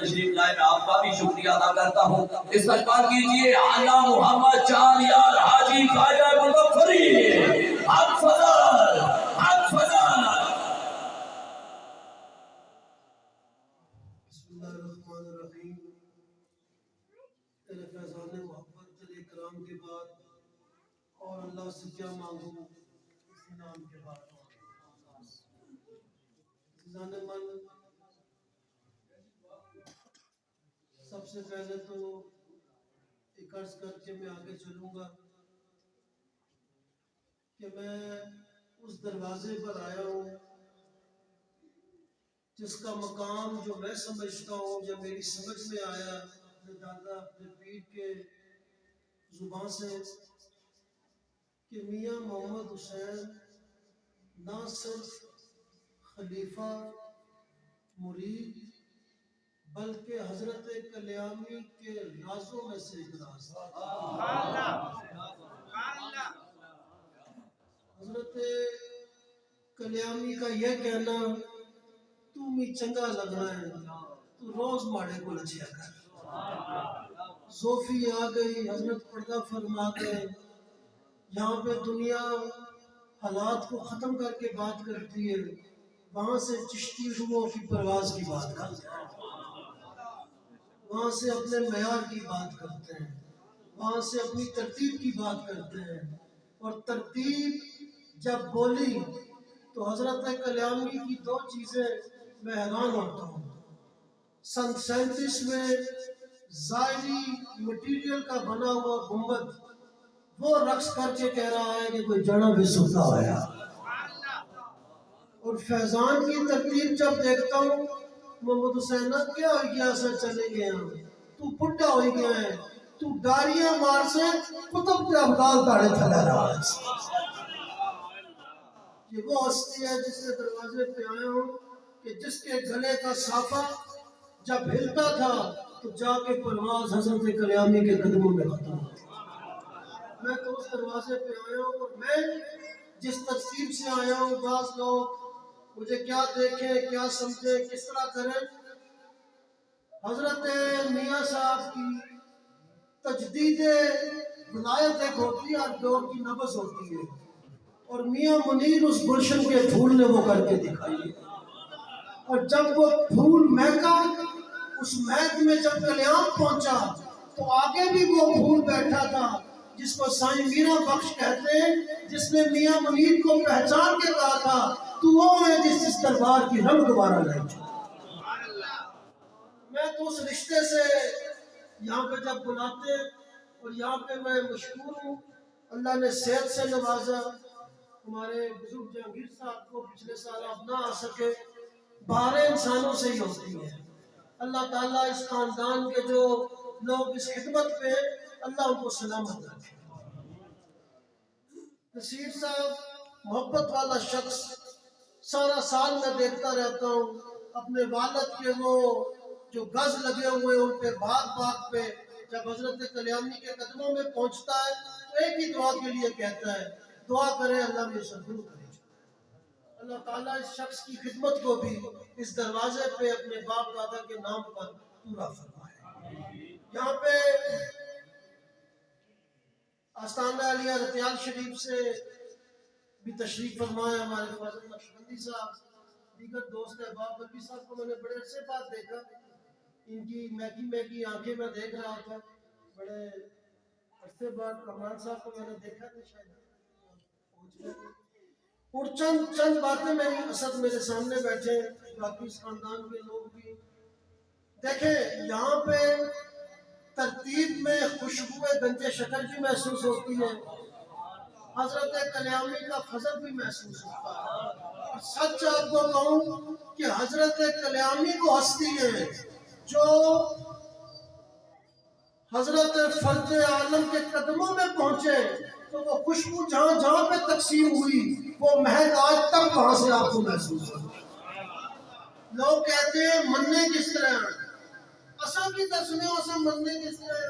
تشریف لائے، میں آپ کا بھی شکریہ ادا کرتا ہوں۔ استقبال کیجیے اعلیٰ محمد چار یار حاجی خواجہ مظفری، حق فضل، حق فضل۔ بسم اللہ الرحمن الرحیم۔ تیرے فیضان محبت، تیرے اکرام کے بعد اور اللہ سے کیا مانگوں اس نام کے بعد۔ عزیزان من، سب سے پہلے تو ایک عرض کر کے میں آگے چلوں گا کہ میں اس دروازے پر آیا ہوں جس کا مقام جو میں سمجھتا ہوں، جب میری سمجھ میں آیا اپنے دادا اپنے پیر کے زبان سے، کہ میاں محمد حسین نہ صرف خلیفہ مرید بلکہ حضرت کلیامی کے رازوں میں سے ایک راز ہے۔ حضرت کلیامی کا یہ کہنا، تو می چنگا لگنا ہے تو روز ماڑے کو لچیا کر۔ صوفی آ گئی، حضرت پردہ فرما گئے۔ یہاں پہ دنیا حالات کو ختم کر کے بات کرتی ہے، وہاں سے چشتی روحوں کی پرواز کی بات کرتے ہیں، وہاں سے اپنے معیار کی بات کرتے ہیں، وہاں سے اپنی ترتیب کی بات کرتے ہیں۔ اور ترتیب جب بولی تو حضرت کلیامی کی دو چیزیں میں حیران ہوتا ہوں۔ سن 37 میں ظاہری مٹیریل کا بنا ہوا گنبد وہ رقص کر کے کہہ رہا ہے کہ کوئی جڑا بھی سکتا ہوا۔ اور فیضان کی ترتیب جب دیکھتا ہوں، محمد حسین کیا ہوئی گیا سر چلے گئے ہم، تو بڈھا ہوئی گیا ہے، تو ڈاریاں مار سے کتب کے ابدال تاڑے تھلے رہا ہے۔ یہ وہ ہستی ہے جس کے دروازے پہ آیا ہوں کہ جس کے گلے کا صافہ جب ہلتا تھا تو جا کے پرواز حضرت کلیامی کے قدموں میں ختم ہوتی۔ میں تو اس دروازے پہ آیا ہوں، اور میں جس ترتیب سے آیا ہوں، بعض لوگ مجھے کیا دیکھیں، کیا سمجھیں، کس طرح کریں۔ حضرت میاں صاحب کی تجدید ولایت ایک ہوتی ہے اور دور کی نبض ہوتی ہے، اور میاں منیر اس گلشن کے پھول نے وہ کر کے دکھائی۔ اور جب وہ پھول مہکا، اس مہک میں جب کلیام پہنچا تو آگے بھی وہ پھول بیٹھا تھا جس کو سائیں میرا بخش کہتے ہیں، جس نے میاں منیر کو پہچان کے کہا تھا تو وہ ہے جس دربار کی رنگ دوبارہ لائی۔ میں تو اس رشتے سے یہاں پہ جب بلاتے، اور یہاں پہ میں مشکور ہوں، اللہ نے صحت سے نوازا۔ ہمارے بزرگ جہانگیر صاحب کو پچھلے سال آپ نہ آ سکے، بہاریں انسانوں سے ہی ہوتی ہیں۔ اللہ تعالیٰ اس خاندان کے جو لوگ اس خدمت پہ ہیں، اللہ ان کو سلامت رکھے۔ نصیر صاحب محبت والا شخص، سارا سال میں دیکھتا رہتا ہوں اپنے والد کے وہ جو گز لگے ہوئے ان پہ باغ پہ جب حضرت کلیامی کے قدموں میں پہنچتا ہے تو ایک ہی دعا کے لیے کہتا ہے، دعا کرے اللہ میں شکر کرے۔ اللہ تعالیٰ اس شخص کی خدمت کو بھی اس دروازے پہ اپنے باپ دادا کے نام پر پورا فرمائے۔ یہاں پہ آستانہ علیہ رتیال شریف سے بھی تشریف فرمایا ہمارے فاضل نقشبندی صاحب، دیگر دوست احباب۔ نبی صاحب کو میں نے بڑے عرصے بعد دیکھا، ان کی میگی آنکھیں میں دیکھ رہا تھا، بڑے عرصے بعد۔ کمران صاحب کو میں نے دیکھا تھا شاید پہنچ گئے، اور چند باتیں میں اسد میرے سامنے بیٹھے، باقی اس خاندان کے لوگ بھی دیکھیں۔ یہاں پہ ترتیب میں خوشبو گنج شکر بھی محسوس ہوتی ہے، حضرت کلیامی کا فضل بھی محسوس ہوتا ہے۔ اور سچ آپ کو کہوں کہ حضرت کلیامی کو ہستی ہے جو حضرت فرد عالم کے قدموں میں پہنچے تو وہ خوشبو جہاں جہاں پہ تقسیم ہوئی وہ مہک آج تک وہاں سے آپ کو محسوس ہو۔ لوگ کہتے ہیں مننے کس طرح، اصل کی دسنے اصل مننے کس طرح،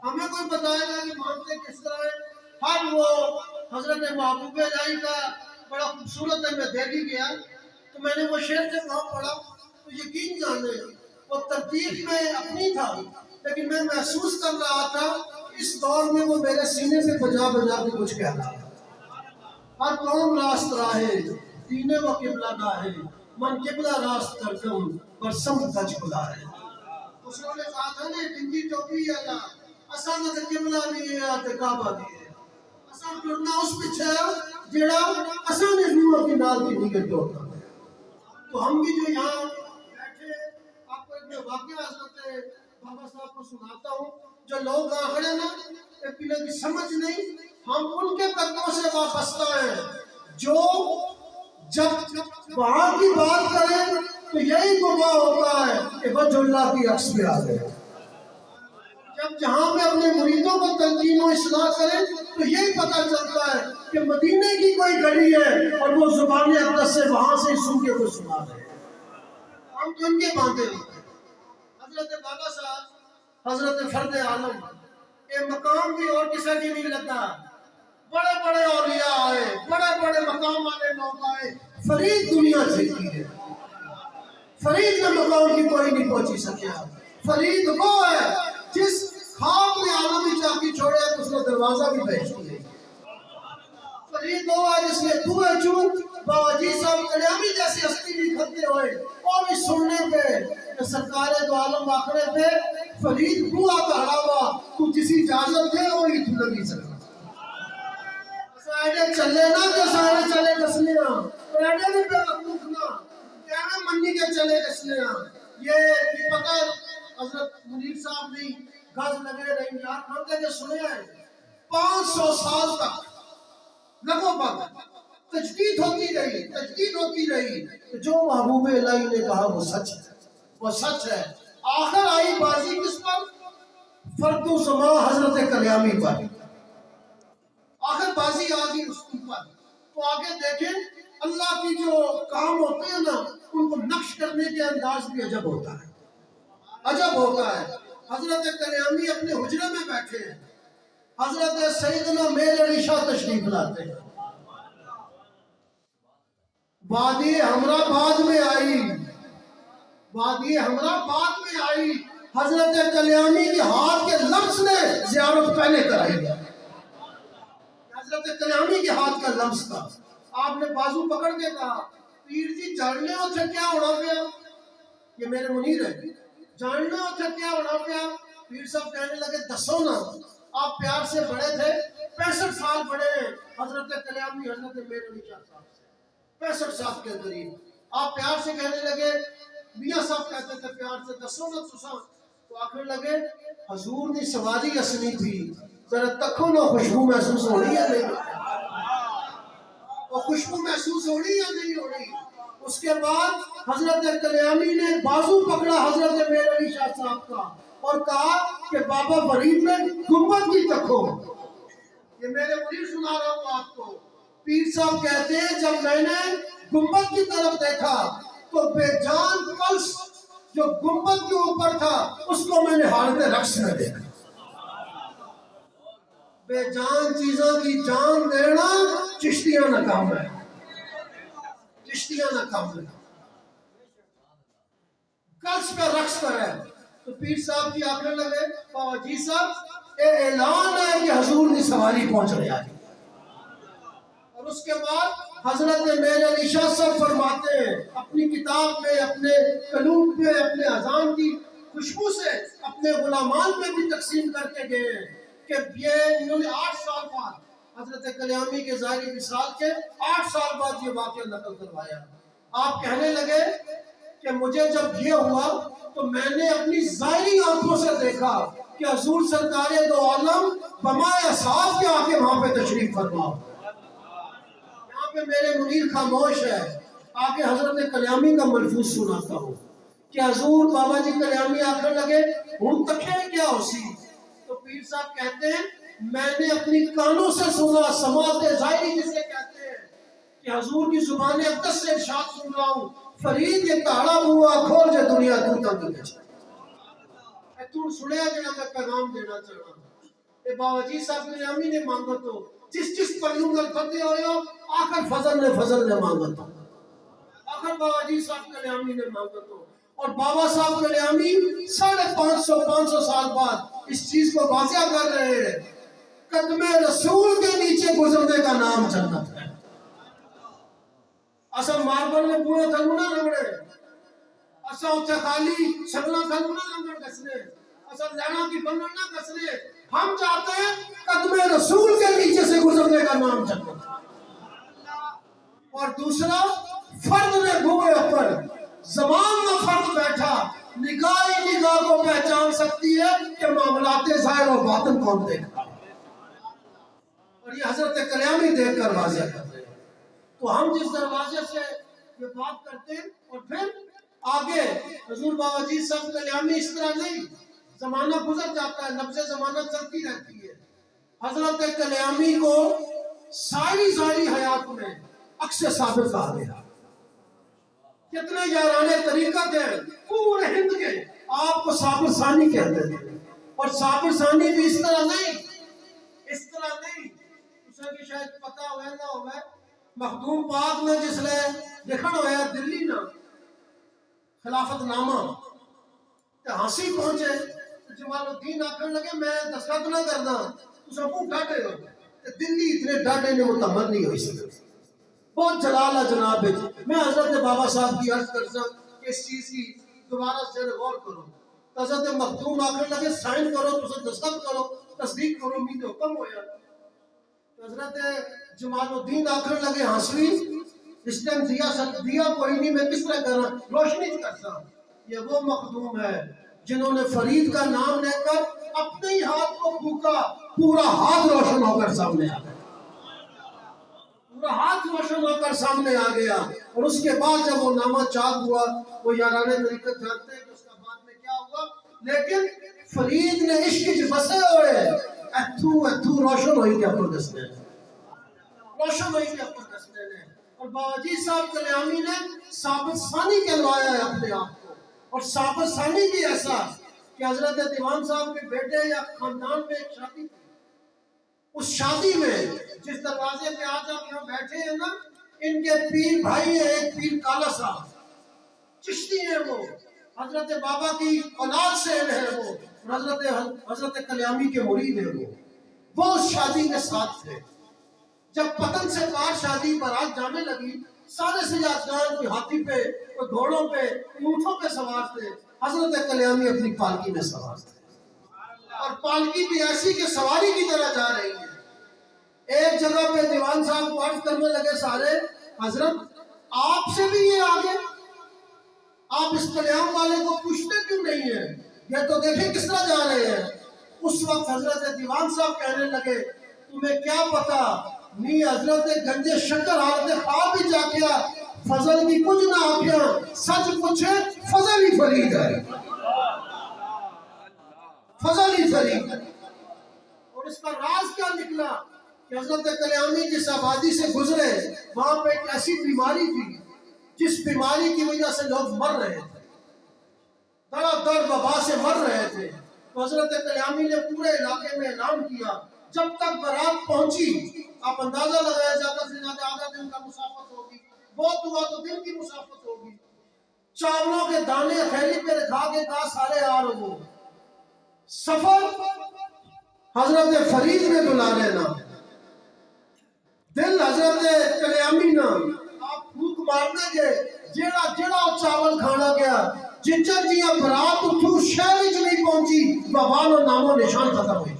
ہمیں کوئی بتائے گا کہ مانتے کس طرح ہے۔ ہر وہ حضرت محبوب الہی کا بڑا خوبصورت ہے، میں دہلی گیا تو میں نے وہ شعر جب وہاں پڑھا تو یقین جانے وہ ترتیب میں اپنی تھا، لیکن میں محسوس کر رہا تھا اس دور میں وہ میرے سینے پہ بجا بجا کے کچھ کہہ رہا ہے۔ ہر قوم راست راہے دین و قبلہ گاہے، من قبلہ راست کرکم پر سم تج کھلا ہے۔ اس نے کہا تھا نا بندی ٹوپی والا اساں تے قبلہ نہیں ہے تے کعبہ نہیں ہے، اساں ٹرنا اس پیچھے جڑا اساں نے روح کی نال کی نگل ٹوٹنا ہے۔ تو ہم بھی جو یہاں بیٹھے، آپ کو ایک میں واقعہ حضرت بابا صاحب کو سناتا ہوں۔ جو لوگ یہاں کھڑے نا ایک پیلے کی سمجھ نہیں، ہم ان کے قدموں سے وابستہ ہیں جو جب وہاں کی بات کریں تو یہی گمراہ ہوتا ہے کہ وجہ اللہ کی عکس پہ آ گئے، جب جہاں پہ اپنے مریدوں کو تلقین و اصلاح کریں تو یہی پتہ چلتا ہے کہ مدینے کی کوئی گلی ہے اور وہ زبان اقدس سے وہاں سے سن کے کو سنا رہے ہیں۔ ہم تو ان کے باندھے ہوتے ہیں۔ حضرت بابا صاحب، حضرت فرد عالم، یہ مقام بھی اور کسی کی نہیں لگا۔ بڑے بڑے اولیاء آئے، بڑے بڑے مقام والے لوگ آئے، فرید دنیا جیتی ہے۔ فرید میں مقام کی کوئی نہیں پہنچی سکیا۔ فرید وہ ہے جس خواب میں عالمی چاکی چھوڑے تو اس نے دروازہ بھی بھیج دیا۔ فرید وہ ہے جس نے کوئے چون باوجی صاحب کلیامی جیسی ہستی بھی کھتے ہوئے اور اس سننے پہ کہ سرکار دو عالم آخرے پہ فرید بوا کہا ہوا تو جسی اجازت دے وہی تو لگی سکتا۔ سائیڈے چلے نا کہ سائیڈے چلے کسنے ہاں، سائیڈے بھی بے وقوف نا، کہنا منی کے چلے کسنے ہاں۔ یہ پتہ حضرت منیر صاحب نے گز لگے رہی یار کھانتے کے سنے ہیں 500 سال تک لگو بگ تجدید ہوتی رہی کہ جو محبوب الہی نے کہا وہ سچ ہے، وہ سچ ہے۔ آخر آئی بازی کس پر؟ فرد و زمان حضرت کلیامی پر آخر بازی آگئی اس پر۔ تو آگے دیکھیں اللہ کی جو کام ہوتے ہیں نا ان کو نقش کرنے کے انداز بھی عجب ہوتا ہے، عجب ہوتا ہے۔ حضرت کلیامی اپنے حجرے میں بیٹھے ہیں، حضرت سیدنا میر علی شاہ تشریف لاتے ہیں۔ وادی ہمرا بعد میں آئی، وادی ہمرا بعد میں آئی، حضرت کلیامی کے ہاتھ کے لفظ نے زیارت پہلے کرائی ہے۔ حضرت کلیامی کے ہاتھ کا لفظ تھا۔ آپ نے بازو پکڑ کے کہا پیر جی جاننے ہو تھے کیا اڑا پیا؟ یہ میرے منیر ہے، جاننے ہو تھے کیا اڑا پیا؟ پیر صاحب کہنے لگے دسو نا، آپ پیار سے بڑے تھے، 65 سال بڑے ہیں حضرت کلیامی حضرت میر علی شاہ صاحب سے، 65 سال کے قریب۔ آپ پیار سے کہنے لگے، میاں صاحب کہتے تھے پیار سے دسو نا تساں، تو آخر لگے حضور نے سواری اسنی تھی، ذرا تکو نا خوشبو محسوس ہو رہی ہے نہیں؟ وہ خوشبو محسوس ہو رہی ہے نہیں ہو رہی؟ اس کے بعد حضرت کلیامی نے بازو پکڑا حضرت میر علی شاہ صاحب کا اور کہا کہ بابا فرید میں گنبد کی تکو۔ یہ میرے منیر سنا رہا ہوں آپ کو۔ پیر صاحب کہتے ہیں جب میں نے گنبد کی طرف دیکھا تو بے جان قلس جو گنبد کے اوپر تھا اس کو میں نے حالت رقص میں دیکھا۔ بے جان چیزوں کی جان دینا چشتیاں نہ کام ہے، چشتیاں نہ کام ہے، قلس پہ رقص پر ہے۔ تو پیر صاحب کی آخر لگے بابا جی صاحب اے اعلان ہے کہ حضور نے سواری پہنچ رہا ہے۔ اور اس کے بعد حضرت میر علی شاہ صاحب فرماتے ہیں اپنی کتاب میں، اپنے قلوب میں، اپنے اذان کی خوشبو سے اپنے غلامان میں بھی تقسیم کر کے گئے ہیں کہ یہ انہوں نے 8 سال بعد حضرت کلیامی کے ظاہری وصال کے 8 سال بعد یہ واقعہ نقل کروایا۔ آپ کہنے لگے کہ مجھے جب یہ ہوا تو میں نے اپنی ظاہری آنکھوں سے دیکھا کہ حضور سرکار دو عالم بمائے اصحاب کے آکے وہاں پہ تشریف فرما۔ یہاں پہ میرے منیر خاموش ہے، آگے حضرت کلیامی کا ملفوظ سناتا ہوں کہ حضور بابا جی کلیامی آخر لگے ہوں تکھے کیا ہو سی؟ تو پیر صاحب کہتے ہیں میں نے اپنی کانوں سے سنا، سماعت ظاہری جسے کہتے ہیں، کہ حضور کی زبان اقدس سے ارشاد سن رہا ہوں فرید یہ تاڑا ہوا کھول جے دنیا تو تک بچے۔ تو سنیا جنا میں پیغام دینا چاہتا ہوں کہ بابا جی صاحب کلیامی نے مانگا تو جس پہلو گل پتے ہوئے ہو آخر فضل نے مانگا تو، آخر بابا جی صاحب کلیامی نے مانگا تو اور بابا صاحب کلیامی 550 سال بعد اس چیز کو واضح کر رہے ہیں، قدم رسول کے نیچے گزرنے کا نام جنت ہے۔ اصل ماربل میں پورا تھلونا لگڑے، اصل اتھے خالی شگلا تھلونا لگڑ کسنے، اصل لینا کی بننا نہ کسنے، ہم چاہتے ہیں قدم رسول کے نیچے سے گزرنے کا نام جنت ہے۔ اور دوسرا، فرد نے بھوئے پر زمان میں فرد بیٹھا، نگاہ ہی نگاہ کو پہچان سکتی ہے کہ معاملات ظاہر و باطن کون دیکھا، اور یہ حضرت کلیامی دیکھ کر واضح کر رہے ہیں۔ تو ہم جس دروازے سے یہ بات کرتے ہیں، اور پھر آگے حضور بابا جی صاحب کلیامی اس طرح نہیں، زمانہ گزر جاتا ہے، نبض زمانہ چلتی رہتی ہے۔ حضرت کلیامی کو ساری حیات میں عکس ثابت کہا گیا۔ کتنے یارانے طریقت ہیں پورے ہند کے، آپ کو صابر ثانی کہتے تھے، اور صابر ثانی بھی اس طرح نہیں، اسے بھی شاید پتا ہوئے نہ ہوئے، مخدوم پاک میں جس لئے لکھن ہوئے دلی نا خلافت نامہ تے ہنسی پہنچے، جمال الدین آکھن لگے میں دستخط نہ کرنا، تو سب کو ڈاٹے ہو، دلی اتنے ڈاٹے نے متمر نہیں ہوئی سکتے۔ بہت جلال ہے جناب ہے۔ میں حضرت بابا صاحب کی عرض کرتا کہ اس چیز کی دوبارہ سے غور کرو۔ حضرت مخدوم آکھن لگے سائن کرو، تو دستخط کرو، تصدیق کرو، مید حکم ہویا۔ حضرت جمال الدین آکھن لگے ہنسوی اس ٹائم دیا کوئی نہیں، میں کس طرح کرنا، روشنی کرتا۔ یہ وہ مخدوم ہے جنہوں نے فرید کا نام لے کر اپنے ہی ہاتھ کو پھونکا، پورا ہاتھ روشن ہو کر سامنے آ گیا، پورا ہاتھ روشن ہو کر سامنے آ گیا۔ اور اس کے بعد جب وہ نامہ چاک ہوا، وہ یارانے طریقت جانتے ہیں کہ اس کا بعد میں کیا ہوا، لیکن فرید نے عشق چ بسے ہوئے ایتھو روشن ہوئی کے اپنے دسنے نے، اور بابا جی صاحب کلیامی نے ثابت ثانی کہلوایا ہے اپنے آپ کو۔ اور ثابت ثانی بھی ایسا کہ حضرت دیوان صاحب کے بیٹے یا خاندان میں ایک شادی تھی، اس شادی میں جس دروازے پہ آج آپ یہاں بیٹھے ہیں نا، ان کے پیر بھائی ہیں، ایک پیر کالا صاحب چشتی ہیں، وہ حضرت بابا کی اولاد سے ہیں، وہ حضرت کلیامی کے مرید ہیں، وہ اس شادی کے ساتھ تھے۔ جب پتن سے پار شادی بارات جانے لگی، سارے سیاستدان کی ہاتھی پہ، گھوڑوں پہ، اونٹوں پہ سوار تھے، حضرت کلیامی اپنی پالکی میں سوار تھے، اور پالکی بھی ایسی کہ سواری کی طرح جا رہی ہے۔ ایک جگہ پہ دیوان صاحب کو عرض کرنے لگے سارے، حضرت آپ سے بھی یہ آگے، آپ اس کلیام والے کو پوچھتے کیوں نہیں ہیں، یہ تو دیکھیں کس طرح جا رہے ہیں۔ اس وقت حضرت دیوان صاحب کہنے لگے تمہیں کیا پتا، نی حضرت گنجے شکر حالت خواب بھی جا کیا، فضل کی کچھ نہ آکھیاں، سچ پوچھے فضل ہی فرید ہے، فضل ہی فرید ہے۔ اور اس کا راز کیا نکلا کہ حضرت کلیامی جس آبادی سے گزرے، وہاں پہ ایک ایسی بیماری تھی جس بیماری کی وجہ سے لوگ مر رہے تھے، دڑا دڑ وبا سے مر رہے تھے۔ تو حضرت کلیامی نے پورے علاقے میں اعلان کیا، جب تک بارات پہنچی، آپ اندازہ لگایا زیادہ سے زیادہ آدھا دن کا مسافت ہوگی، بہت ہوا تو دن کی مسافت ہوگی، چاولوں کے دانے تھیلی پہ رکھا کے کہا سارے آ رہو، سفر حضرت فرید نے بلا لینا، دل حضرت کلیامی نا، آپ پھوک مارنے گے، جیڑا چاول کھانا گیا، جنچر جیاں برات اتھو شہر وچ نہیں پہنچی، وبال و نام و نشان ختم ہوئی۔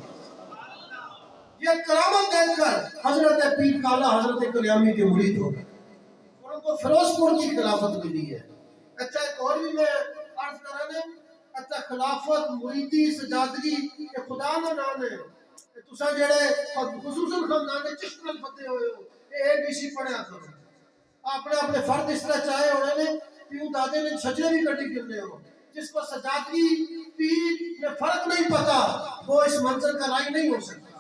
یہ کرامت دیکھ کر حضرت پیر کالا حضرت کلیامی کے مرید ہو گئے، اور ان کو فیروز پور کی خلافت ملی ہے۔ اچھا ایک اور بھی میں عرض کرانے، اچھا خلافت مریدی سجادگی یہ خدا نہ نانے، تسا جڑے خصوصاً خاندان چشت نال پتے ہوئے ہو، اے بی سی پڑھیا کرو، اپنے فرد اس طرح چاہے ہونے نے پیوں دادے نے سجدے بھی کٹی کرنے ہو، جس کو سجادگی پیر میں فرق نہیں پتا وہ اس منظر کا رائی نہیں ہو سکتا،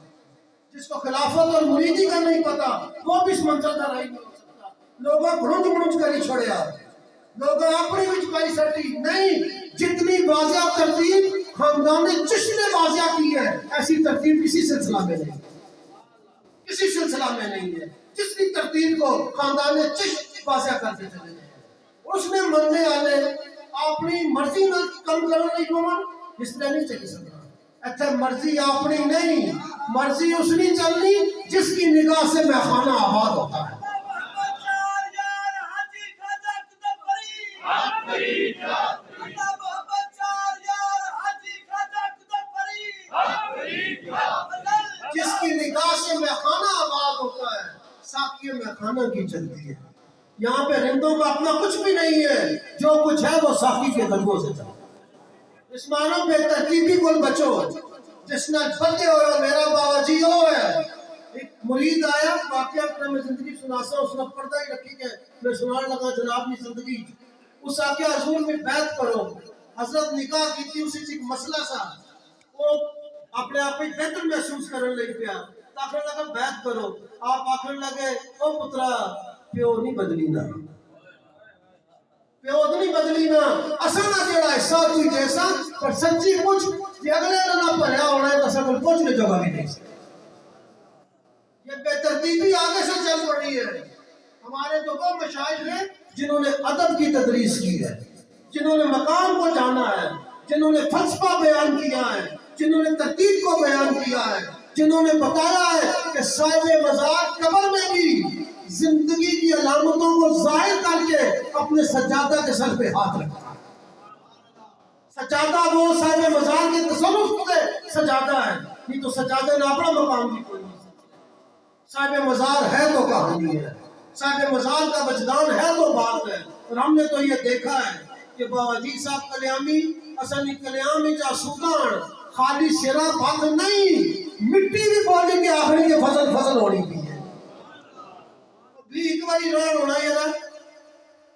جس کو خلافت اور مریدی کا نہیں پتا وہ بھی اس منظر کا رائی نہیں ہو سکتا۔ لوگوں گھڑنج کری چھوڑیا، لوگوں اپنی وچ پائی سٹی نہیں، جتنی واضح ترتیب خاندان چشت نے واضح کی ہے، ایسی ترتیب کسی سلسلہ میں نہیں، کسی سلسلہ میں نہیں ہے، جس کی ترتیب کو خاندان چشت واضح کرتے چلے گئے، اس نے مرنے والے اپنی مرضی نہ کم کرو نہیں پوان اس طرح نہیں چلی سکتا اچھا مرضی اپنی نہیں مرضی اس نہیں چلنی جس کی نگاہ سے میخانہ آباد ہوتا ہے جس کی نگاہ سے میخانہ آباد ہوتا ہے ساقی میخانہ کی چلتی ہے یہاں پہ رندوں کا اپنا کچھ بھی نہیں ہے جو کچھ ہے وہ ساقی کے قدموں سے چلتا ہے اس معنی پہ ترتیبی کل بچو جس نے بندے ہو میرا بابا جی ہو ہے ایک مرید آیا واقعہ اپنا میں زندگی سناسا اس نے پردہ ہی رکھی کہ میں سنان لگا جناب نے زندگی اس آقیا حضور میں بیعت کرو حضرت نکاح کی تھی اسی چیز مسئلہ سا وہ اپنے آپ ہی بہتر محسوس کرنے لگ پیا آخر لگا بیعت کرو آپ آخر لگے او پترا پیو نہیں بدلی نا پیو نہیں بدلی نا اسانا جیڑا حصہ کوئی جیسا پر سچی کچھ کہ اگلے نہ پڑھیا ہونا ہے تو سب کل پہنچنے جگہ بھی نہیں سکتے یہ بے ترتیبی آگے سے چل پڑی ہے ہمارے تو وہ مشاہد ہیں جنہوں نے ادب کی تدریس کی ہے جنہوں نے مقام کو جانا ہے جنہوں نے فلسفہ بیان کیا ہے جنہوں نے ترتیب کو بیان کیا ہے جنہوں نے بتایا ہے کہ صاحب مزار قبر میں بھی زندگی کی علامتوں کو ظاہر کر کے اپنے سجادہ کے سر پہ ہاتھ رکھتا ہے سجادہ وہ صاحب مزار کے تصرف سے سجادہ ہے نہیں تو سجادہ نے اپنا مقام بھی کوئی نہیں صاحب مزار ہے تو کہانی ہے صاحب مزار کا وجدان ہے تو بات ہے اور ہم نے تو یہ دیکھا ہے کہ بابا جی صاحب کلیامی اصلی کلیامی جا سودان خالی سرا بند نہیں مٹی بھی بولی کے آخری کے فضل ہونی بھی ہے بھی ایک باری ران ہونا ہے نا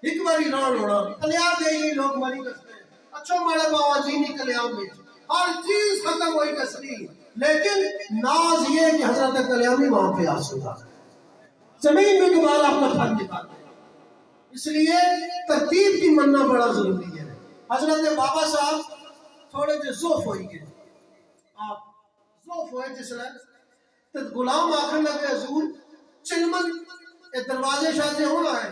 ایک باری ران ہونا کلیام دے ہی لوگ مری کرتے ہیں اچھا مارے بابا جی نہیں کلیام میں ہر چیز ختم ہوئی کسری لیکن ناز یہ کہ حضرت کلیامی وہاں پہ آسودہ زمین میں دوبارہ اپنا پھل نکالتے اس لیے ترتیب کی مننا بڑا ضروری ہے حضرت بابا صاحب تھوڑے جو زوف ہوئی گئے آپ زوف ہوئے جس لئے تو غلام آخر لگے حضور چلمن دروازے شاہدے ہونا ہے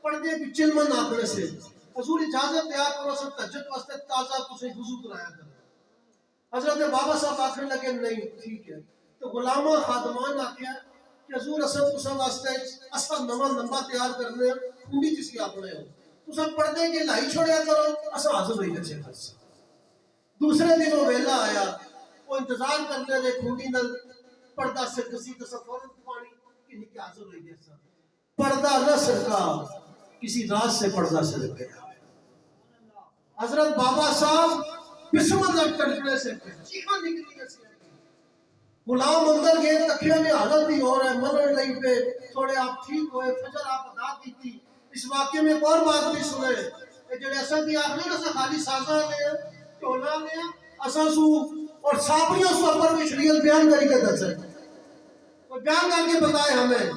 پردے کی چلمن آخر سے حضور اجازت دیا کرو سب تجد واسطے تازہ تسے وضو کرایا کرو حضرت بابا صاحب آخر لگے نہیں ٹھیک ہے تو غلامہ خادمان آخیا کہ حضور اسد تسا واسطے اسد نواں لمبا تیار کرنے کھنڈی جس کی اپنے ہو تسا پردے کے لائی چھوڑیا کرو اسا حاضر ہوئی گچے خرس دوسرے دن وہ ویلا آیا وہ انتظار کرنے لے کھنڈی نل پردہ سے کسی تصفر پانی کی نکی حاضر ہوئی گیا پردہ نہ سرکا کسی راز سے پردہ سے لگ گیا حضرت بابا صاحب بسمت لگ کرنے سے چیخا نکلی گیا غلام اندر گئے تکیوں نے حالت بھی ہو رہا ہے منر لئی پہ تھوڑے آپ ٹھیک ہوئے فجر آپ ادا کی تھی اس واقعے میں ایک اور بات بھی سنے جو ایسا بھی آپ نے ایسا خالی سازہ لیا ٹولا لیا ایسا سو اور سابریوں سو پر بھی شریعت بیان کری کے در سے وہ بیان کر کے بتائے ہمیں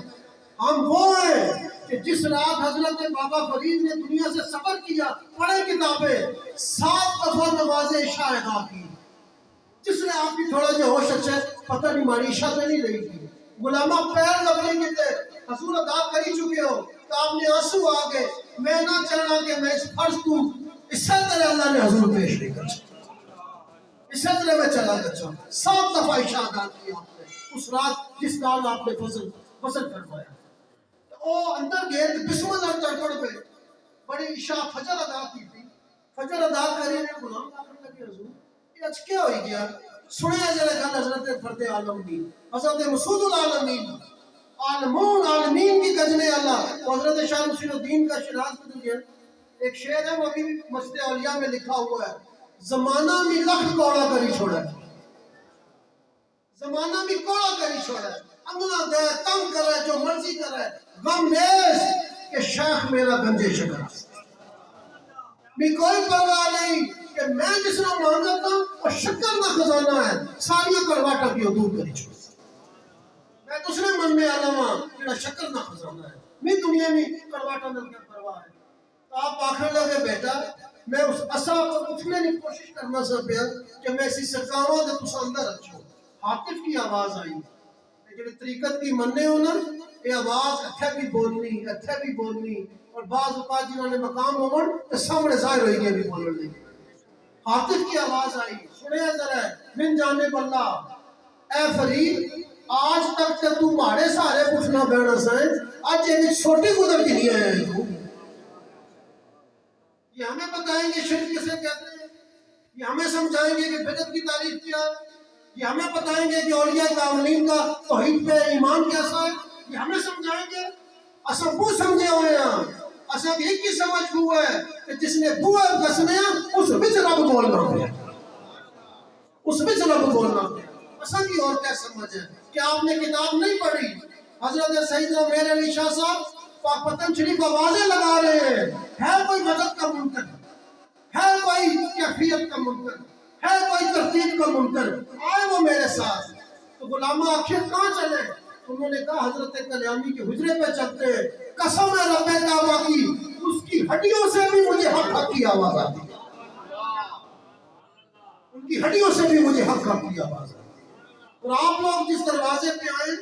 ہم وہ ہیں کہ جس رات حضرت بابا فرید نے دنیا سے سفر کیا پڑھے کتابیں 7 دفعہ نماز عشاء ادا کی جس نے آپ کی تھوڑا جو ہوش اچھے پتہ نہیں ماری عشاء سے نہیں رہی تھی غلامہ پیر لگنے کے تھے حضور ادا کری چکے ہو تو آپ نے آنسو آگے میں نہ چاہنا کہ میں اس فرض کو اس سے طرح اللہ نے حضور پیش نہیں کر اس سے طرح میں چلا گچا 7 دفعہ عشاء ادا کی آپ نے اس رات جس نال آپ نے فصل فرمایا او اندر گئے تو بسم اللہ چڑھ پہ بڑی عشاء فجر ادا کی تھی فجر ادا کری نے غلام آخر لگے حضور یہ اچھ کیا ہوئی گیا سنیا جلے گا حضرت فرد عالم کی حضرت مسعود العالمین عالمون عالمین کی گجنے اللہ حضرت شاہ نصیر الدین کا شراز بدل گیا ایک شعر ہے وہ بھی مسجد اولیاء میں لکھا ہوا ہے زمانہ میں لکھ کوڑا کری چھوڑا ہے زمانہ میں کوڑا کری چھوڑا ہے انگلہ دے تنگ کر رہے جو مرضی کر رہے غم نیس کہ شیخ میرا گنجے شکر میں کوئی پرواہ نہیں کہ میں جس نے مانگتا ہوں اور شکر نہ خزانہ ہے ساریاں کرواٹا کی حدود کری چھوڑا میں تو اس نے من میں علمہ میرا شکر نہ خزانہ ہے میں دنیا میں کرواٹا نہ کر پرواہ ہے تو آپ آخر لگے بیٹا میں اس اصا کو اٹھنے کی کوشش کرنا سا پیا کہ میں اسی سرکاواں دے تسا اندر اچھو حاطف کی آواز آئی جڑے طریقت کی مننے ہو نا یہ آواز اتھے بھی بولنی اور بعض اوقات جنہوں نے مقام ہومن تو سامنے ظاہر ہوئی گیا بھی بولن لگے. حافظ کی آواز آئی سنیا ذرا من جانب اللہ اے فرید آج تک تے تو ماڑے سارے پوچھنا بینا سائیں آج یہ چھوٹی قدر کی نہیں آیا ہے تو یہ ہمیں بتائیں گے شرک کسے کہتے ہیں یہ ہمیں سمجھائیں گے کہ بدعت کی تعریف کیا یہ ہمیں بتائیں گے کہ اولیاء کاملین کا توحید پہ ایمان کیسا ہے یہ ہمیں سمجھائیں گے. اساں وہ سمجھے ہوئے ہیں اساں ایک ہی سمجھ ہوا ہے کہ جس نے بوئے دسنے ہیں اس وچ رب بولنا ہے اس وچ رب بولنا ہے. اساں کی اور کیا سمجھ ہے کہ آپ نے کتاب نہیں پڑھی. حضرت سیدنا میر علی شاہ صاحب پاک پتن شریف آوازیں لگا رہے ہیں ہے کوئی مدد کا منکر ہے کوئی کیفیت کا منکر ہے کوئی ترتیب کا منکر آئے وہ میرے ساتھ. تو غلامہ آخر کہاں چلے انہوں نے کہا حضرت کلیامی کے حجرے پہ چلتے ہیں. قسم ہے رب کعبہ کی اس کی ہڈیوں سے بھی مجھے حق کی آواز آتی ہے ان کی ہڈیوں سے بھی مجھے حق کی آواز آتی ہے. اور آپ لوگ جس دروازے پہ آئے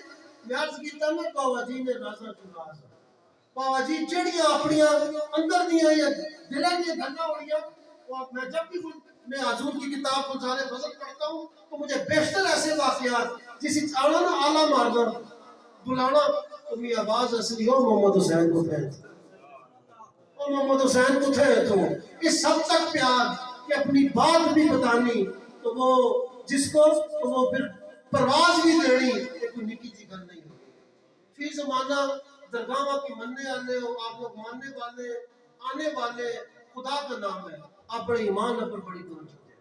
میں عرض کیتا میں پاوا جی نے رازہ چناز پاوا جی جڑیاں اپنیاں اندر دیاں یا دلیں دیاں گھنہ ہوڑیاں وہ میں جب بھی میں حضور کی کتاب گلزار فضل پڑھتا ہوں تو مجھے بیشتر ایسے واقعات جسی چاڑا نا آلہ مارنا بلانا تو میری آواز اصلی ہو محمد حسین کو تھے او محمد حسین کو تھے تو اس سب تک پیار کہ اپنی بات بھی بتانی تو وہ جس کو تو وہ پھر پرواز بھی دینی ایک نکی جی گل نہیں ہوگی. فی زمانہ درگاہوں کی مننے والے ہو آپ لوگ ماننے والے آنے والے خدا کا نام ہے آپ بڑے ایمان پر بڑی توجہ دیں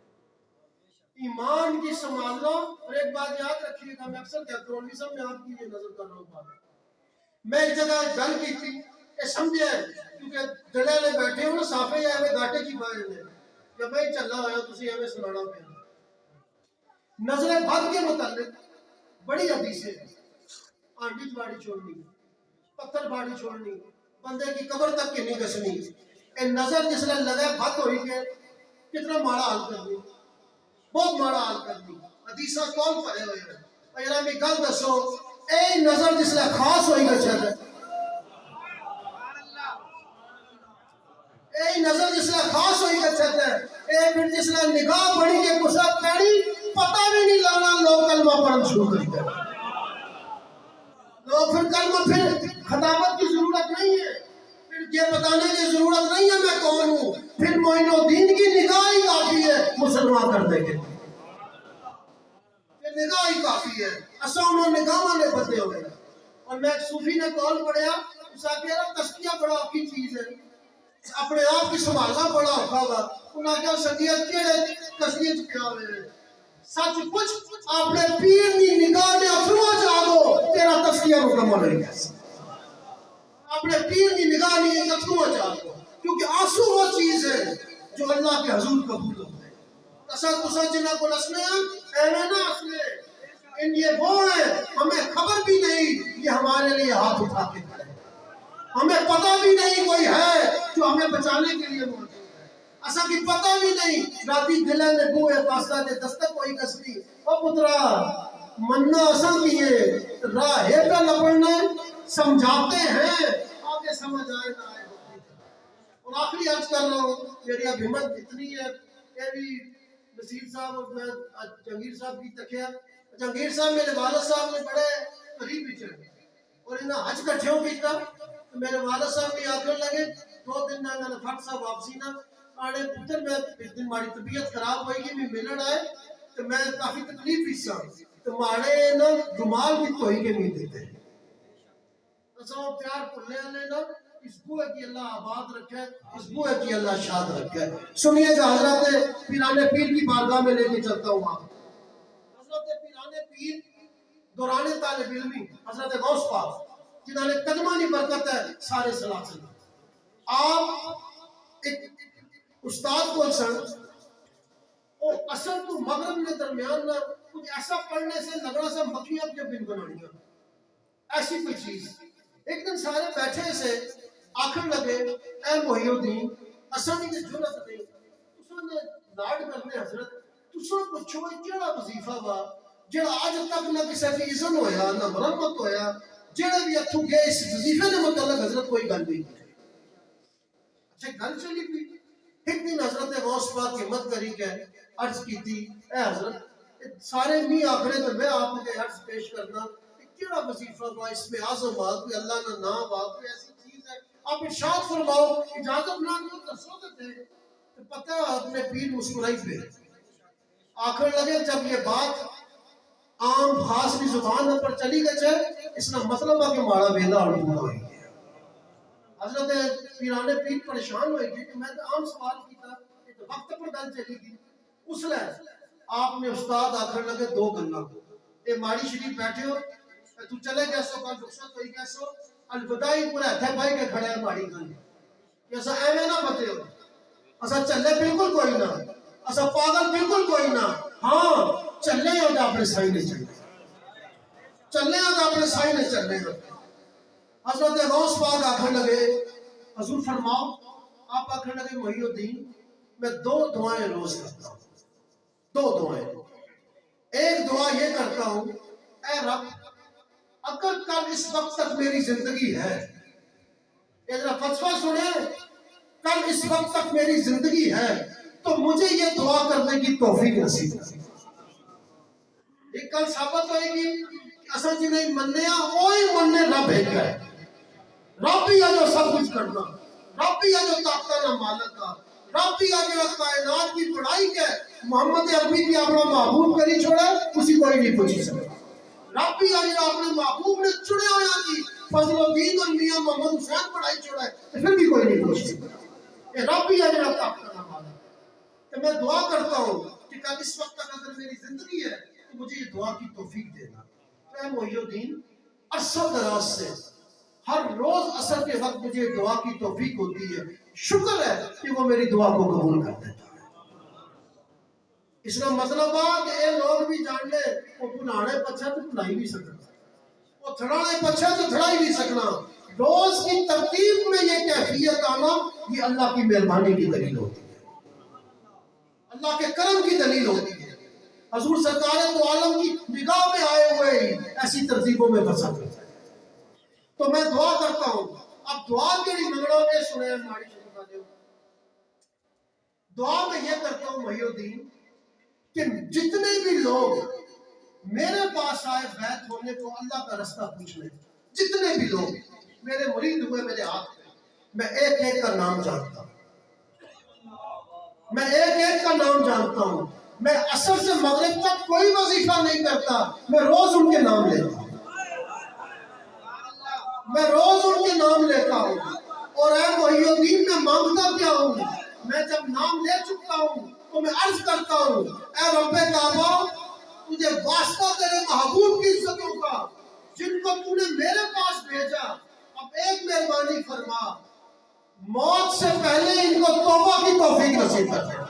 ایمان کی سنبھال لو. اور ایک بات یاد رکھیے گا میں اکثر کہتا ہوں علی صاحب میں آپ کی یہ نظر کر رہا ہوں بات میں ایک جگہ گل کی تھی یہ سمجھے کیونکہ دلے بیٹھے ہو نا صافے یا ہمیں گاٹے کی بائے نے جب میں چلا آیا تسی ہمیں سنانا پہ نظر بد کے متعلق بڑی حدیثیں آنڈی باڑی چھوڑنی پتھر باڑی چھوڑنی بندے کی قبر تک کی نہیں گسنی اے نظر جس نے لگا بد ہوئی کہ کتنا ماڑا حال کر دی بہت ماڑا حال کر دی حدیثہ کون پڑھے ہوئے ہیں اگر ہمیں گل دسو اے نظر جس نے خاص ہوئی گچھا ہے اے نظر جس نے خاص ہوئی گچھا ہے اے پھر جس نے نگاہ بڑی کے کسا پیڑی پتہ بھی نہیں لانا لوگ کلمہ پڑھنا شروع کر دیں لوگ پھر کلمہ پھر خطابت کی ضرورت نہیں ہے پھر یہ بتانے کی ضرورت نہیں ہے میں کون ہوں پھر معین الدین کی نگاہ ہی کافی ہے مسلمان کر دیں گے پھر نگاہ ہی کافی ہے اصلا انہوں نگاہ نے بدلے ہوئے اور میں ایک صوفی نے کال پڑھیا اس آ کے تسکیہ بڑا اوکھی چیز ہے اپنے آپ کی سنبھالنا بڑا اوکھا ہوا انہاں کیا سنگیا کیڑے تسکیہ چکیا ہوئے ہیں سچ کچھ اپنے پیر کی نگاہ نے اتھروا چاہ دو تیرا تسکیہ مکمل ہو گیا اپنے پیر کی نگاہ نے اتھروا چاہ دو کیونکہ آنسو وہ چیز ہے جو اللہ کے حضور قبول ہوتا ہے تسا جنہ کو نسلے ہیں ایوے نہ اسلے ان یہ وہ ہیں ہمیں خبر بھی نہیں یہ ہمارے لیے ہاتھ اٹھا کے کھڑے ہمیں پتہ بھی نہیں کوئی ہے جو ہمیں بچانے کے لیے موجود ہے اسا کی پتہ بھی نہیں راتی دلے نے بوئے پاستا دے دستک کوئی کسری او پترا مننا اسا کیے راہ پہ لپڑنا سمجھاتے ہیں آگے سمجھ آئے نہ آئے اور آخری عرض کر رہا ہوں میری اب ہمت اتنی ہے کہ بھی نصیر صاحب اور میں جہانگیر صاحب کی تکیا جہانگیر صاحب میرے والد صاحب نے بڑے قریب بچڑ اور انہاں حج کٹھیوں کیتا تو میرے والد صاحب بھی آخر لگے 2 دن نہ میں پھٹ صاحب واپسی نہ آڑے پتر میں اس دن ماری طبیعت خراب ہوئی گی میں ملن آئے تو میں کافی تکلیف حصہ تو مارے نا جمال بھی تو ہی کے مل دیتے اساں پیار پلے والے نا اس بوئے کی اللہ آباد رکھے اس بوئے کی اللہ شاد رکھے سنیے جو حضرت پیرانے پیر کی بارگاہ میں لے کے چلتا ہوں آپ حضرت پیرانے پیر دوران طالب علمی حضرت غوث پاک جنہوں نے قدمانی برکت ہے سارے سلاسل آپ ایک استاد کو سن اور اصل تو مغرب میں درمیان نہ کچھ ایسا پڑھنے سے لگنا سا مکھیاں کے بن بنانیاں ایسی کوئی چیز ایک دن سارے بیٹھے سے آخر لگے اے محی الدین اصل کی جرت نہیں تساں نے لاڈ کرنے حضرت تساں پوچھو کیڑا وظیفہ وا جڑا اج تک نہ کسی کی عزت ہویا نہ مرمت ہویا، جڑے بھی اتھوں گئے اس وظیفے نے متعلق حضرت کوئی گل نہیں کی۔ اچھا گل چلی پی، ایک دن حضرت غوث پاک ہمت کری کہ عرض کی تھی، اے حضرت سارے نہیں آخرے تو میں آپ کے عرض پیش کرنا کہ کیڑا وظیفہ با اس میں اعظم آ کوئی اللہ نہ نام آ کوئی ایسی چیز ہے، آپ ارشاد فرماؤ، اجازت نہ دو تو سو دیتے ہیں۔ تو پتہ اپنے پیر مسکرائی پہ آخر لگے جب یہ بات عام خاص بھی زبان پر چلی گئے اس کا مطلب ہے کہ ماڑا ویلا اور پورا ہوئی ہے۔ حضرت پیرانے پیر پریشان ہوئی گی کہ میں تو عام سوال کیتا کہ وقت پر گل چلی گئی، اس لئے آپ نے استاد آخر لگے دو گلنا، اے ماڑی شریف بیٹھے ہو تو چلے گئے سو کا رخصت ہوئی گئے سو الوداعی پورا ہتھے بھائی کے کھڑے ہیں ماڑی گل کہ ایسا ایویں نہ بتے ہو، ایسا چلے بالکل کوئی نہ، ایسا پاگل بالکل کوئی نہ، ہاں چلے ہو جا اپنے سائیں نے چلے چلے ہو جا اپنے سائیں نے چلے ہو۔ حضرت غوث پاک آخر لگے حضور فرماؤ، آپ آخر لگے محی الدین میں دو دعائیں روز کرتا ہوں، دو دعائیں، ایک دعا یہ کرتا ہوں اے رب اگر کل اس وقت تک میری زندگی ہے، ایک فلسفہ سنیں، کل اس وقت تک میری زندگی ہے تو مجھے یہ دعا کرنے کی توفیق نصیب ہے۔ ایک کل ثابت ہوئے گی کہ اصل جی نہیں مننے وہی مننے رب ہے گئے، رب ہی ہے جو سب کچھ کرنا، رب ہی ہے جو طاقتہ نہ مالک کا، رب ہی ہے جو کائنات کی پڑھائی کے محمد عربی کی اپنا محبوب کری چھوڑے اسی کوئی نہیں پوچھی سکتا، رب ہی ہے جو اپنے محبوب نے چڑے ہویا کی فضل الدین اور میاں محمد حسین پڑھائی چھوڑے پھر بھی کوئی نہیں پوچھ سکتا، یہ رب ہی ہے جو طاقتہ نہ مالک ہے۔ تو میں دعا کرتا ہوں کہ کل اس وقت تک اگر میری زندگی ہے تو مجھے یہ دعا کی توفیق دینا۔ اے محی الدین عرصہ دراز سے ہر روز عصر کے وقت مجھے دعا کی توفیق ہوتی ہے، شکر ہے کہ وہ میری دعا کو قبول کر دیتا ہے۔ اس کا مطلب ہے کہ اے لوگ بھی جان لے وہ بلانے پچھا تو بلائی بھی سکنا، وہ تھڑانے پچھا تو تھڑائی بھی سکنا، روز کی ترتیب میں یہ کیفیت آنا یہ اللہ کی مہربانی کی دلیل ہوتی ہے، اللہ کے کرم کی دلیل ہوتی ہے۔ حضور سرکار تو عالم کی نگاہ میں آئے ہوئے ایسی ترتیبوں میں بسا کرتا ہے۔ تو میں دعا کرتا ہوں، اب دعا کے منگڑوں میں سنے ہیں ہماری شریفہ جو دعا میں یہ کرتا ہوں محی الدین کہ جتنے بھی لوگ میرے پاس آئے بیعت ہونے کو اللہ کا رستہ پوچھ لیں، جتنے بھی لوگ میرے مرید ہوئے میرے ہاتھ میں، میں ایک ایک کا نام جانتا ہوں، میں ایک ایک کا نام جانتا ہوں، میں عصر سے مغرب تک کوئی وظیفہ نہیں کرتا، میں روز ان کے نام لیتا ہوں، میں روز ان کے نام لیتا ہوں، اور اے محی الدین میں مانگتا کیا ہوں، میں جب نام لے چکتا ہوں تو میں عرض کرتا ہوں اے رب کعبہ تجھے واسطہ تیرے محبوب کی عزتوں کا جن کو تو نے میرے پاس بھیجا، اب ایک مہربانی فرما موت سے پہلے ان کو توبہ کی توفیق نصیب کر دے،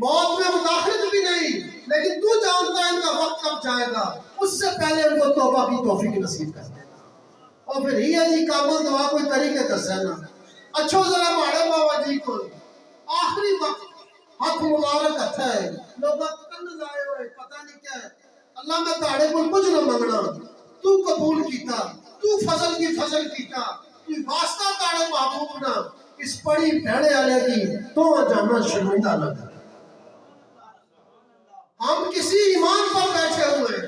موت میں مداخلت بھی نہیں لیکن تو جانتا ہے ان کا وقت کب جائے گا، اس سے پہلے ان کو توبہ کی توفیق نصیب کر دے۔ اور پھر ہی ہے جی کامل دعا کوئی طریقے دس ہے نا، اچھو ذرا ماڑے بابا جی کو آخری وقت ہاتھ مبارک اچھا ہے، لوگا کن لائے ہوئے پتہ نہیں کیا ہے، اللہ میں تاڑے کو کچھ نہ منگنا، تو قبول کیتا، تو فضل کی فضل کیتا، تو واسطہ تاڑے محبوب نہ اس پڑی بھیڑے آلے کی تو جانا شرمندہ نہ کر۔ ہم کسی ایمان پر بیٹھے ہوئے ہیں،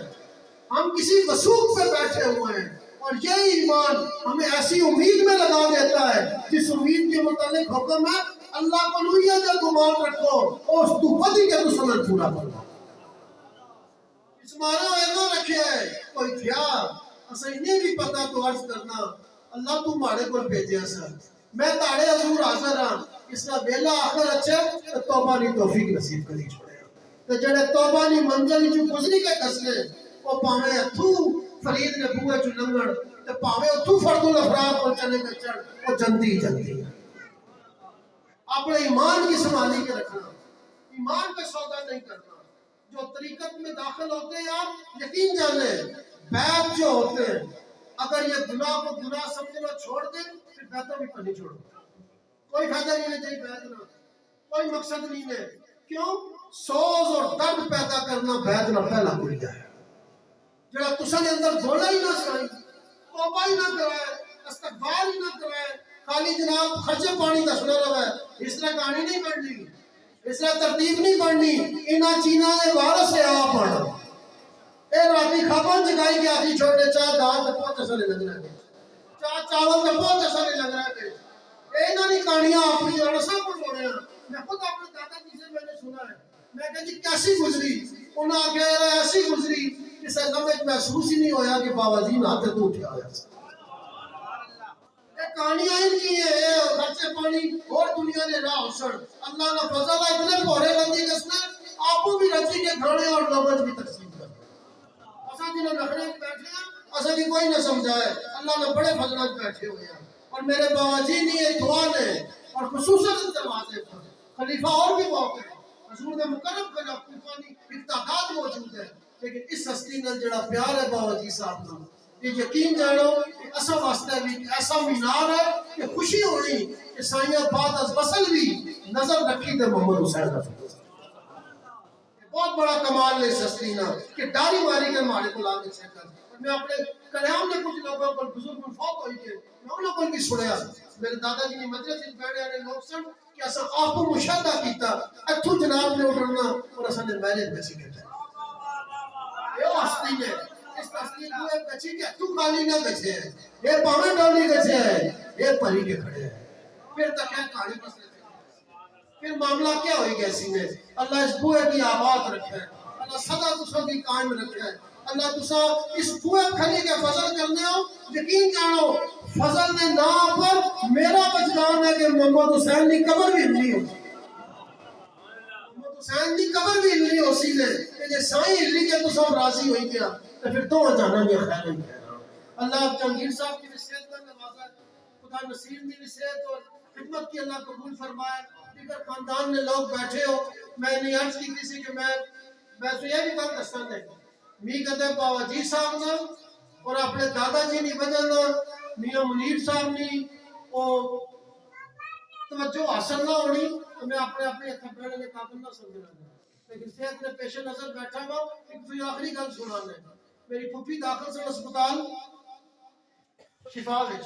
ہم کسی وثوق پر بیٹھے ہوئے ہیں، اور یہ ایمان ہمیں ایسی امید میں لگا دیتا ہے جس امید کے متعلق حکم ہے اللہ کو لویا جو گمان رکھو اور اس تو بدی کے تو سمجھ پورا کرو۔ اس مارے ایسا رکھے ہے کوئی تھیا اسا انہیں بھی پتا تو عرض کرنا اللہ تو مارے کو بھیجے سا میں تاڑے حضور حاضر ہاں، اس کا ویلا آخر اچھے تو توبہ نہیں توفیق نصیب کری چھوڑے تو جڑے توبہ نہیں منزل جو گزری کے کسلے وہ پاویں اتھو فرید نے بوئے جو لنگڑ تو پاویں اتھو فرد الافراد اور چلے کے چڑھ وہ جنتی جنتی اپنے ایمان کی سنبھالی کے رکھنا، ایمان پہ سودا نہیں کرنا۔ جو طریقت میں داخل ہوتے ہیں آپ یقین جانیں بیعت جو ہوتے ہیں اگر یہ گناہ کو گناہ سمجھنا چھوڑ دیں پھر بیعتوں بھی نہیں چھوڑو، کوئی فائدہ نہیں ہے چاہیے بیعت نہ، کوئی مقصد نہیں ہے، کیوں؟ سوز اور درد پیدا کرنا بیعت نہ پہلا کلیا ہے جڑا تساں دے اندر بولا ہی نہ سائی، توبہ ہی نہ کرائے، استغفار ہی نہ کرائے، خالی جناب خرچے پانی دسنا رہے، اس طرح کہانی نہیں بننی، اس طرح ترتیب نہیں بننی، انہاں چیزاں دے وارث ہے آپ پڑھنا۔ اے راتی کھابن جگائی گیا تھی چھوٹے چاہ دال تے پوچھ سنے لگ رہے ہیں، چاہ چاول تے پوچھ سنے لگ رہے ہیں۔ اے انہاں دی کہانیاں اپنی اور سب کچھ ہو رہے ہیں۔ میں خود اپنے دادا جی سے میں نے سنا ہے، میں کہا جی کیسی گزری؟ انہاں آگے ایسی گزری کسے لمحے محسوس ہی نہیں ہویا کہ بابا جی نہ تے تو اٹھیا ہویا سا۔ یہ کہانیاں ان کی ہیں، خرچے پانی اور دنیا نے راہ سڑ اللہ نے فضل ہے اتنے پورے لندی جس نے آپو بھی رچی کے کھانے اور لوگوں بھی تقسیم کر اساں جنہیں نخرے بیٹھے ہیں اساں بھی کوئی نہ سمجھائے، اللہ نے بڑے فضلات بیٹھے ہوئے ہیں۔ اور میرے بابا جی نے یہ دعا نے اور خصوصاً دروازے پر خلیفہ اور بھی بہت ہے، حضور نے مکرم کا طوفانی اقتدار موجود ہے، لیکن اس ہستی نے جڑا پیار ہے بابا جی صاحب کا، یہ یقین جانو کہ اسا واسطے بھی ایسا مینار ہے کہ خوشی ہونی کہ سائیاں بعد از وصل بھی نظر رکھی تے محمد حسین کا بہت بڑا کمال ہے اس ہستی نا کہ داری ماری کے مارے کو لانے سے کر۔ اور میں اپنے کلام نے کچھ لوگوں پر بزرگ فوت ہوئی کے میں انہوں کو بھی سنیا، میرے دادا جی نے مدرسے بیٹھے آنے لوگ سن کہ اسا آپ کو مشاہدہ کیتا اتھو جناب نے اٹھنا اور اسا نے میرے بچی کے یہ ہستی ہے، اس ہستی کو ایک بچی کے تو خالی نہ بچے ہیں، یہ پاویں ڈولی بچے ہیں، یہ پری کے کھڑے ہیں۔ پھر تک ہے کہانی بس لیتے پھر معاملہ کیا ہوئی گیا سی میں اللہ اس بوئے کی آباد رکھے، اللہ صدا تسوں کی قائم رکھے، اللہ تسا اس بوئے کھلی کے فضل کرنے ہو، یقین جانو فضل نے نام پر میرا بچگان ہے کہ محمد حسین کی قبر بھی نہیں ہو محمد حسین کی قبر بھی نہیں ہو سی ہے کہ جے سائیں ہلی کے تسا راضی ہوئی گیا تو پھر تو جانا گیا خیر نہیں ہے۔ اللہ جنگیر صاحب کی صحت میں نوازا، خدا نصیر کی صحت اور خدمت کی اللہ قبول فرمائے، دیگر خاندان نے لوگ بیٹھے ہو، میں نے عرض کی کسی کہ میں تو یہ بھی بات دستان ہے می کہتے بابا جی صاحب نے اور اپنے دادا جی نے وجہ نہ میاں منیر صاحب نے توجہ حاصل نہ ہونی تو میں اپنے اتھا نے قابل نہ سمجھنا لیکن صحت نے پیش نظر بیٹھا ہوا ایک کوئی آخری گل سنانا ہے۔ میری پھوپھی داخل سے اسپتال شفا وچ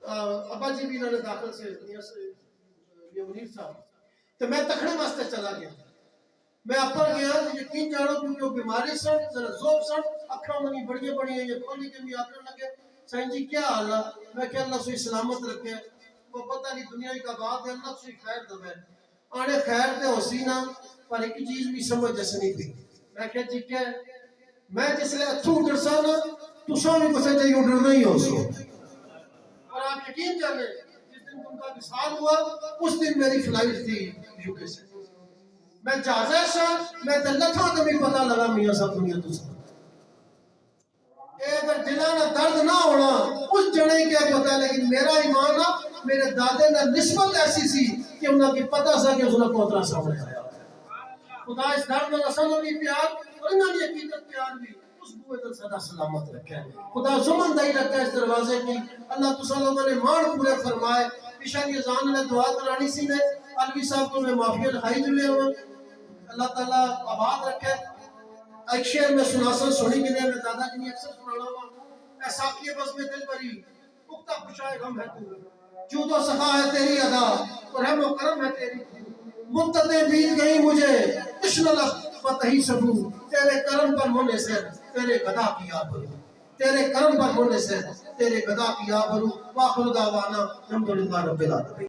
ابا جی بھی انہوں نے داخل سے میاں منیر صاحب تو میں تکھنے واسطے چلا گیا، میں اپر گیا یقین جانو کیونکہ وہ بیماری سن ذرا زوب سن اکھاں منی بڑیاں بڑیاں یہ کھولی کے بھی آکر لگے سائن جی کیا حال ہے؟ میں کہ اللہ سوئی سلامت رکھے، وہ پتہ نہیں دنیا کا بات ہے اللہ سوئی خیر دوے آنے خیر تے حسینہ پر ایک چیز بھی سمجھ جسنی تھی۔ میں کہ جی کہ میں جس لئے اتھو اٹھر سا نا تو سو بھی کسے جائے اٹھر نہیں ہو سو اور آپ یقین جانے جس دن تم کا وصال ہوا اس دن میری فلائٹ تھی یوکے سے، میں جازے سا میں دلت ہاں تو بھی پتہ لگا میاں صاحب دنیا تو سب اگر دلانا درد نہ ہونا اس جڑے کیا پتہ ہے، لیکن میرا ایمان میرے دادے نے نسبت ایسی سی کہ انہوں کی پتہ سا کہ اس نے پوترا سامنے آیا خدا اس درد میں رسل بھی پیار اور انہوں نے عقیدت پیار بھی اس بوئے دل صدا سلامت رکھے، خدا زمن دائی رکھے اس دروازے کی، اللہ تسا لوگوں نے مان پورے فرمائے۔ پیشہ کی ازان نے دعا کرانی سی میں علوی صاحب کو میں معافیہ لکھائی جلے ہوں اللہ تعالیٰ آباد رکھے۔ ایک شعر میں سناسن سنی کے لئے میں دادا جی نے اکثر سنانا ہوا، اے ساقیے بس میں دل بری پختہ خوشائے غم ہے تو، جود و سخا ہے تیری ادا اور رحم و کرم ہے تیری، مدتیں بیت گئی مجھے تشن لفظ فتحی سبو، تیرے کرم پر ہونے سے تیرے گدا کی آبرو، تیرے کرم پر ہونے سے تیرے گدا کی آبرو، واخر دعوانا الحمدللہ رب العالمین۔